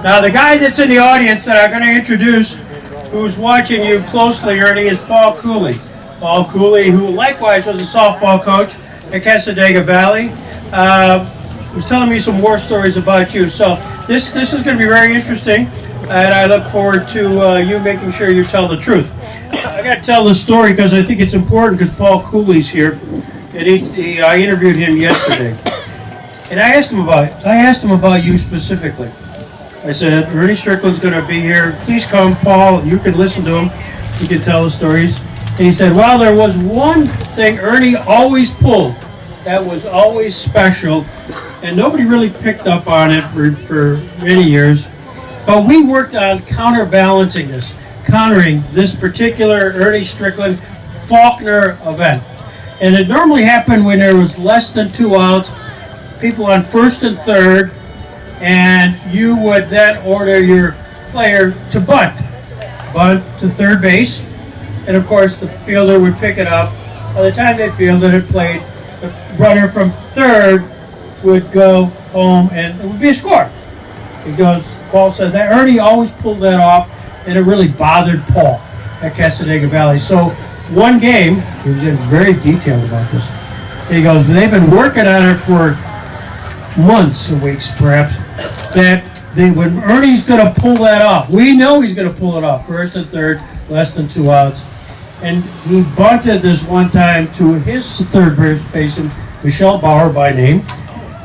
Now, the guy that's in the audience that I'm going to introduce, who's watching you closely, Ernie, is Paul Cooley. Paul Cooley, who likewise was a softball coach at Casadega Valley. Was telling me some war stories about you. So this is going to be very interesting, and I look forward to you making sure you tell the truth. I got to tell this story because I think it's important because Paul Cooley's here, and I interviewed him yesterday, and I asked him about you specifically. I said, Ernie Strickland's going to be here. Please come, Paul. You can listen to him. You can tell the stories. And he said, well, there was one thing Ernie always pulled that was always special, and nobody really picked up on it for many years. But we worked on countering this particular Ernie Strickland Faulkner event. And it normally happened when there was less than 2 outs, people on first and third, and you would then order your player to bunt to third base, and of course the fielder would pick it up. By the time they fielded it, played, the runner from third would go home, and it would be a score. Because Paul said that Ernie always pulled that off, and it really bothered Paul at Casadega Valley. So one game, he was very detailed about this. He goes, they've been working on it for months and weeks, perhaps, that when Ernie's going to pull that off, we know he's going to pull it off, first and third, less than 2 outs. And he bunted this one time to his third baseman, Michelle Bauer by name,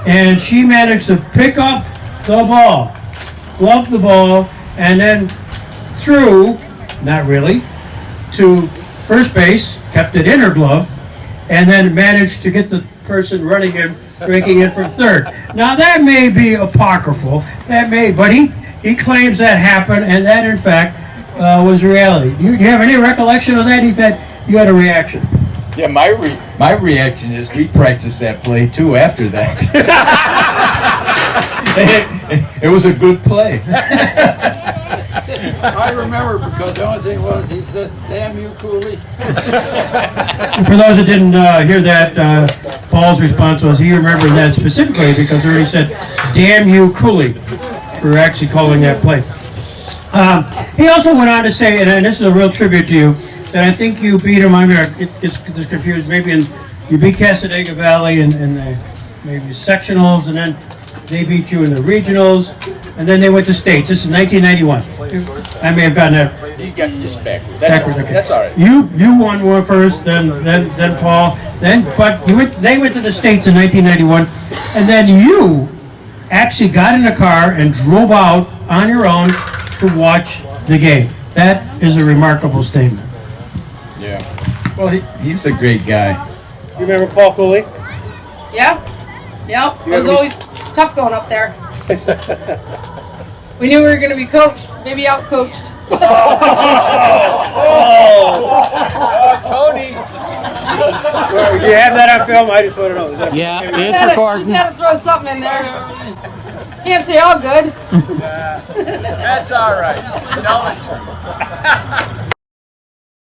and she managed to pick up the ball, glove the ball, and then threw, not really, to first base, kept it in her glove, and then managed to get the person running in, breaking in from third. Now that may be apocryphal, but he claims that happened, and that in fact was reality. Do you have any recollection of that? You had a reaction. Yeah, my reaction is we practiced that play too after that. It was a good play. I remember because the only thing was he said, "Damn you, Cooley." For those that didn't hear that, Paul's response was he remembered that specifically because Ernie said, "Damn you, Cooley," for actually calling that play. He also went on to say, and this is a real tribute to you, that I think you beat him. I'm going to get confused. Maybe you beat Casadega Valley in maybe sectionals, and then they beat you in the regionals, and then they went to states. This is 1991. I may have gotten that. You got this backwards. Okay. That's all right. You won one first, then Paul, but they went to the states in 1991, and then you actually got in a car and drove out on your own to watch the game. That is a remarkable statement. Yeah. Well, he's a great guy. You remember Paul Cooley? Yeah. It was always tough going up there. We knew we were going to be coached, maybe out-coached. Tony! Well, you have that on film? I just want to know. It's recording. Just had to throw something in there. Can't say all good. That's all right. Tell the truth.